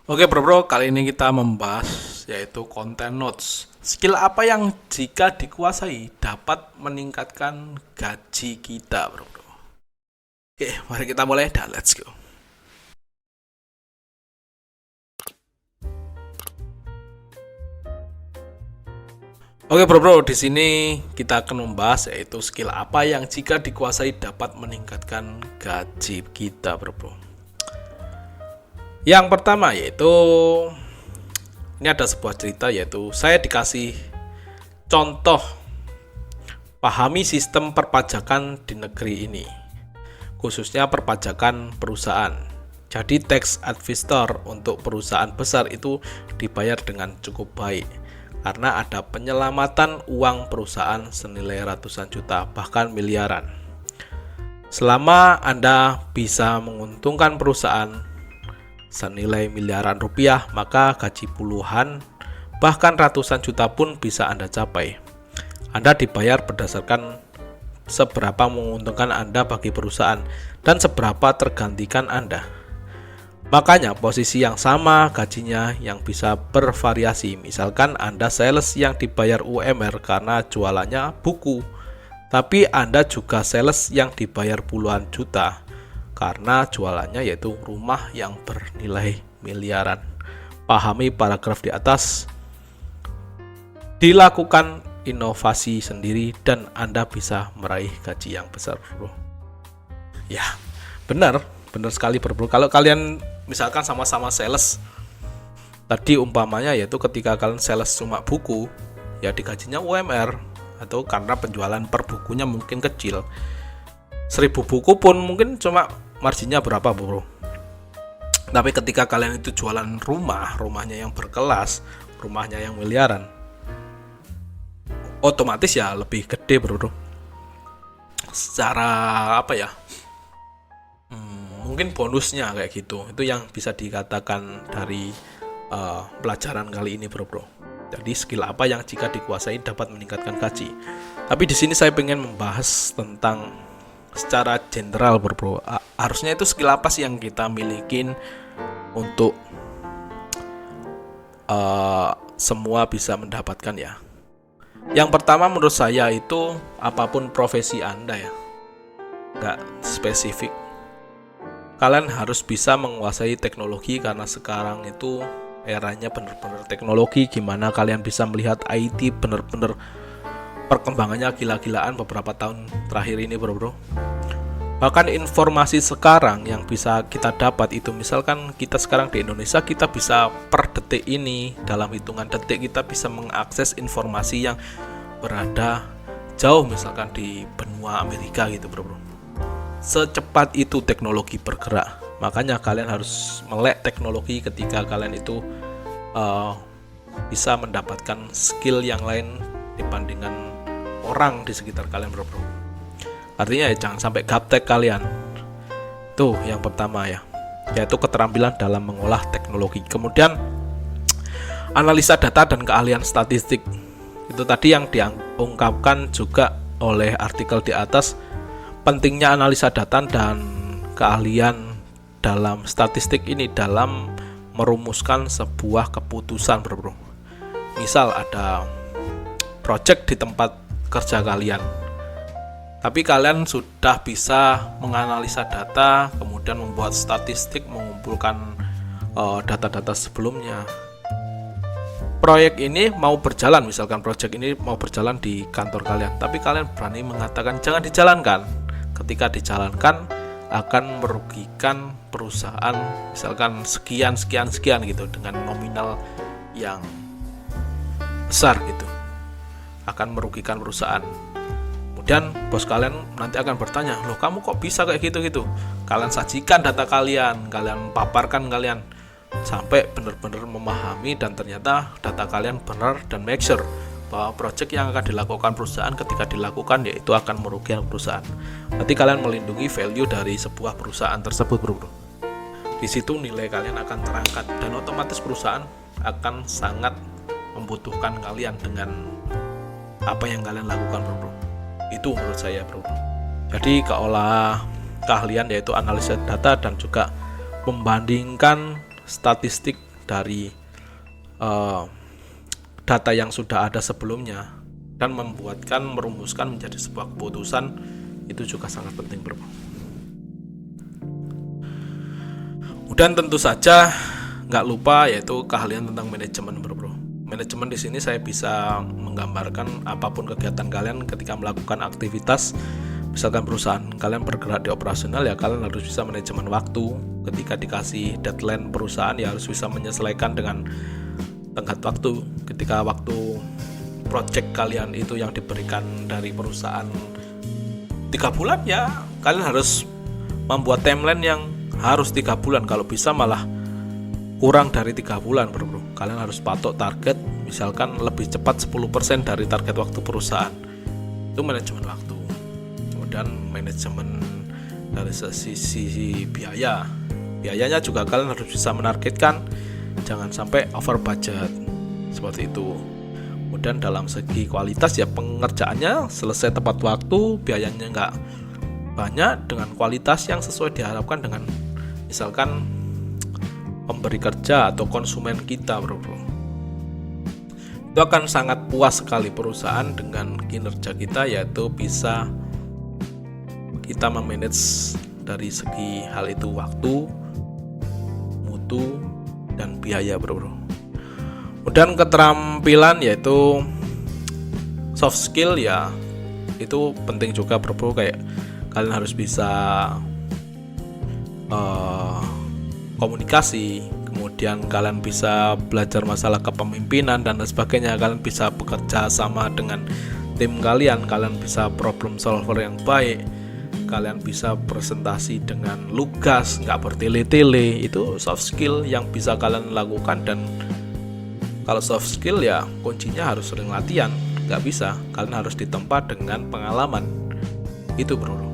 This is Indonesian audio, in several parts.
Oke bro, kali ini kita membahas yaitu content notes. Skill apa yang jika dikuasai dapat meningkatkan gaji kita bro? Oke, mari kita mulai dan let's go. Oke bro, di sini kita akan membahas yaitu skill apa yang jika dikuasai dapat meningkatkan gaji kita bro. Yang pertama yaitu ini ada sebuah cerita, yaitu saya dikasih contoh pahami sistem perpajakan di negeri ini, khususnya perpajakan perusahaan. Jadi tax advisor untuk perusahaan besar itu dibayar dengan cukup baik karena ada penyelamatan uang perusahaan senilai ratusan juta bahkan miliaran. Selama Anda bisa menguntungkan perusahaan senilai miliaran rupiah, maka gaji puluhan bahkan ratusan juta pun bisa Anda capai. Anda dibayar berdasarkan seberapa menguntungkan Anda bagi perusahaan dan seberapa tergantikan Anda. Makanya posisi yang sama gajinya yang bisa bervariasi. Misalkan Anda sales yang dibayar UMR karena jualannya buku, tapi Anda juga sales yang dibayar puluhan juta karena jualannya yaitu rumah yang bernilai miliaran. Pahami paragraf di atas. Dilakukan inovasi sendiri dan Anda bisa meraih gaji yang besar bro. Ya, benar sekali bro. Kalau kalian misalkan sama-sama sales, tadi umpamanya yaitu ketika kalian sales cuma buku, ya digajinya UMR, atau karena penjualan per bukunya mungkin kecil. 1000 buku pun mungkin cuma marginnya berapa bro. Tapi ketika kalian itu jualan rumahnya yang berkelas, rumahnya yang miliaran, otomatis ya lebih gede bro. Secara apa ya, mungkin bonusnya kayak gitu. Itu yang bisa dikatakan dari pelajaran kali ini bro. Jadi skill apa yang jika dikuasai dapat meningkatkan gaji. Tapi di sini saya pengen membahas tentang secara general bro. Harusnya itu skill apa sih yang kita milikin untuk semua bisa mendapatkan ya. Yang pertama menurut saya itu apapun profesi Anda ya, nggak spesifik, kalian harus bisa menguasai teknologi karena sekarang itu eranya bener-bener teknologi. Gimana kalian bisa melihat IT bener-bener perkembangannya gila-gilaan beberapa tahun terakhir ini bro. Bahkan informasi sekarang yang bisa kita dapat itu, misalkan kita sekarang di Indonesia, kita bisa per detik ini, dalam hitungan detik kita bisa mengakses informasi yang berada jauh, misalkan di benua Amerika gitu bro. Secepat itu teknologi bergerak. Makanya kalian harus melek teknologi ketika kalian itu bisa mendapatkan skill yang lain dibandingkan orang di sekitar kalian bro. Artinya ya jangan sampai gaptek kalian. Tuh yang pertama ya, yaitu keterampilan dalam mengolah teknologi. Kemudian analisa data dan keahlian statistik. Itu tadi yang diungkapkan juga oleh artikel di atas. Pentingnya analisa data dan keahlian dalam statistik ini dalam merumuskan sebuah keputusan bro. Misal ada project di tempat kerja kalian, tapi kalian sudah bisa menganalisa data, kemudian membuat statistik, mengumpulkan data-data sebelumnya. Proyek ini mau berjalan, misalkan proyek ini mau berjalan di kantor kalian, tapi kalian berani mengatakan jangan dijalankan. Ketika dijalankan akan merugikan perusahaan, misalkan sekian gitu, dengan nominal yang besar gitu, akan merugikan perusahaan. Dan bos kalian nanti akan bertanya, loh kamu kok bisa kayak gitu? Kalian sajikan data kalian paparkan kalian sampai benar-benar memahami dan ternyata data kalian benar dan make sure bahwa project yang akan dilakukan perusahaan ketika dilakukan yaitu akan merugikan perusahaan. Nanti kalian melindungi value dari sebuah perusahaan tersebut bro. Di situ nilai kalian akan terangkat dan otomatis perusahaan akan sangat membutuhkan kalian dengan apa yang kalian lakukan bro. Itu menurut saya bro. Jadi keolah keahlian yaitu analisis data dan juga membandingkan statistik dari data yang sudah ada sebelumnya dan merumuskan menjadi sebuah keputusan, itu juga sangat penting, bro. Dan tentu saja nggak lupa yaitu keahlian tentang manajemen, bro. Manajemen di sini saya bisa menggambarkan apapun kegiatan kalian ketika melakukan aktivitas. Misalkan perusahaan kalian bergerak di operasional, ya kalian harus bisa manajemen waktu. Ketika dikasih deadline perusahaan, ya harus bisa menyesuaikan dengan tenggat waktu. Ketika waktu project kalian itu yang diberikan dari perusahaan 3 bulan, ya kalian harus membuat timeline yang harus 3 bulan. Kalau bisa malah kurang dari 3 bulan, bro. Kalian harus patok target, misalkan lebih cepat 10% dari target waktu perusahaan. Itu manajemen waktu. Kemudian manajemen dari sisi biayanya juga kalian harus bisa menargetkan, jangan sampai over budget, seperti itu. Kemudian dalam segi kualitas, ya pengerjaannya selesai tepat waktu, biayanya nggak banyak, dengan kualitas yang sesuai diharapkan dengan misalkan pemberi kerja atau konsumen kita, bro. Itu akan sangat puas sekali perusahaan dengan kinerja kita, yaitu bisa kita memanage dari segi hal itu waktu, mutu, dan biaya, bro. Kemudian keterampilan yaitu soft skill, ya itu penting juga, bro. Kayak kalian harus bisa komunikasi, kemudian kalian bisa belajar masalah kepemimpinan dan sebagainya, kalian bisa bekerja sama dengan tim kalian bisa problem solver yang baik, kalian bisa presentasi dengan lugas, nggak bertele-tele. Itu soft skill yang bisa kalian lakukan. Dan kalau soft skill, ya kuncinya harus sering latihan, nggak bisa, kalian harus ditempa dengan pengalaman. Itu, bro.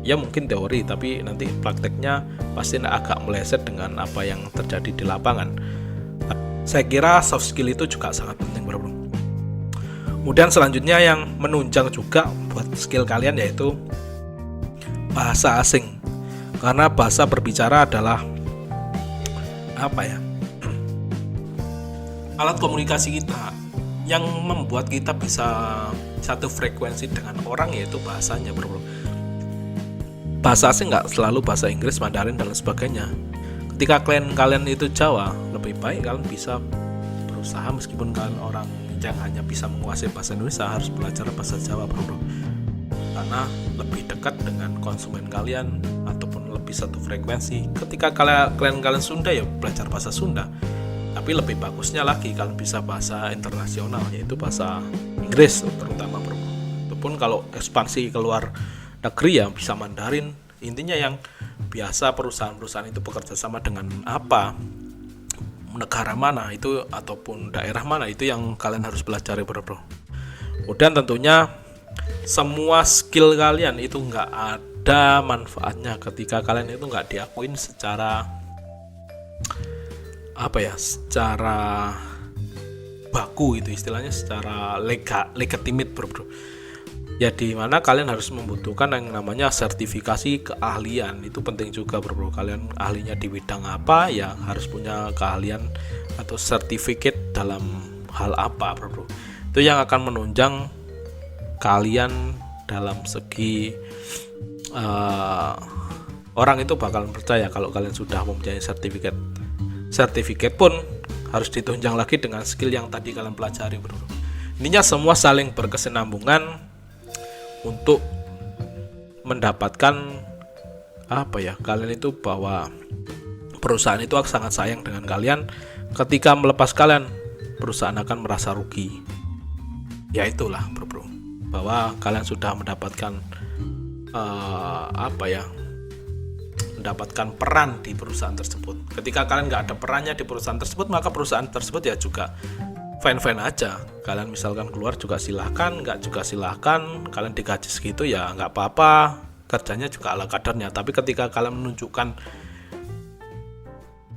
Ya mungkin teori, tapi nanti prakteknya pasti agak meleset dengan apa yang terjadi di lapangan. Saya kira soft skill itu juga sangat penting, bro. Kemudian selanjutnya yang menunjang juga buat skill kalian yaitu bahasa asing. Karena bahasa berbicara adalah alat komunikasi kita yang membuat kita bisa satu frekuensi dengan orang, yaitu bahasanya, bro. Bahasa asing nggak selalu bahasa Inggris, Mandarin, dan sebagainya. Ketika kalian itu Jawa, lebih baik kalian bisa berusaha, meskipun kalian orang yang hanya bisa menguasai bahasa Indonesia, harus belajar bahasa Jawa, bro. Karena lebih dekat dengan konsumen kalian ataupun lebih satu frekuensi. Ketika kalian Sunda, ya belajar bahasa Sunda. Tapi lebih bagusnya lagi kalian bisa bahasa internasional, yaitu bahasa Inggris terutama, bro. Ataupun kalau ekspansi keluar negeri, ya bisa Mandarin. Intinya yang biasa perusahaan-perusahaan itu bekerja sama dengan apa, negara mana itu ataupun daerah mana, itu yang kalian harus belajar, bro. Kemudian tentunya semua skill kalian itu nggak ada manfaatnya ketika kalian itu nggak diakuin secara secara baku, itu istilahnya secara legitimate, bro. Ya di mana kalian harus membutuhkan yang namanya sertifikasi keahlian. Itu penting juga, bro. Kalian ahlinya di bidang apa, ya harus punya keahlian atau sertifikat dalam hal apa, bro. Itu yang akan menunjang kalian dalam segi orang itu bakalan percaya kalau kalian sudah mempunyai sertifikat. Sertifikat pun harus ditunjang lagi dengan skill yang tadi kalian pelajari, bro. Ininya semua saling berkesinambungan untuk mendapatkan kalian itu, bahwa perusahaan itu sangat sayang dengan kalian. Ketika melepas kalian, perusahaan akan merasa rugi. Ya itulah, bro, bahwa kalian sudah mendapatkan mendapatkan peran di perusahaan tersebut. Ketika kalian nggak ada perannya di perusahaan tersebut, maka perusahaan tersebut ya juga fine-fine aja. Kalian misalkan keluar juga silahkan, nggak juga silahkan. Kalian digaji segitu ya nggak apa-apa, kerjanya juga ala kadarnya. Tapi ketika kalian menunjukkan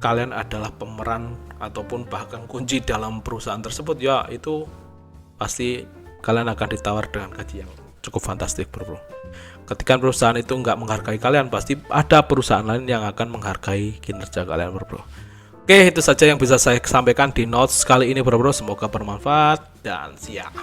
kalian adalah pemeran ataupun bahkan kunci dalam perusahaan tersebut, ya itu pasti kalian akan ditawar dengan gaji yang cukup fantastik, bro. Ketika perusahaan itu nggak menghargai kalian, pasti ada perusahaan lain yang akan menghargai kinerja kalian, bro. Oke, itu saja yang bisa saya sampaikan di notes kali ini bro. Semoga bermanfaat dan siap.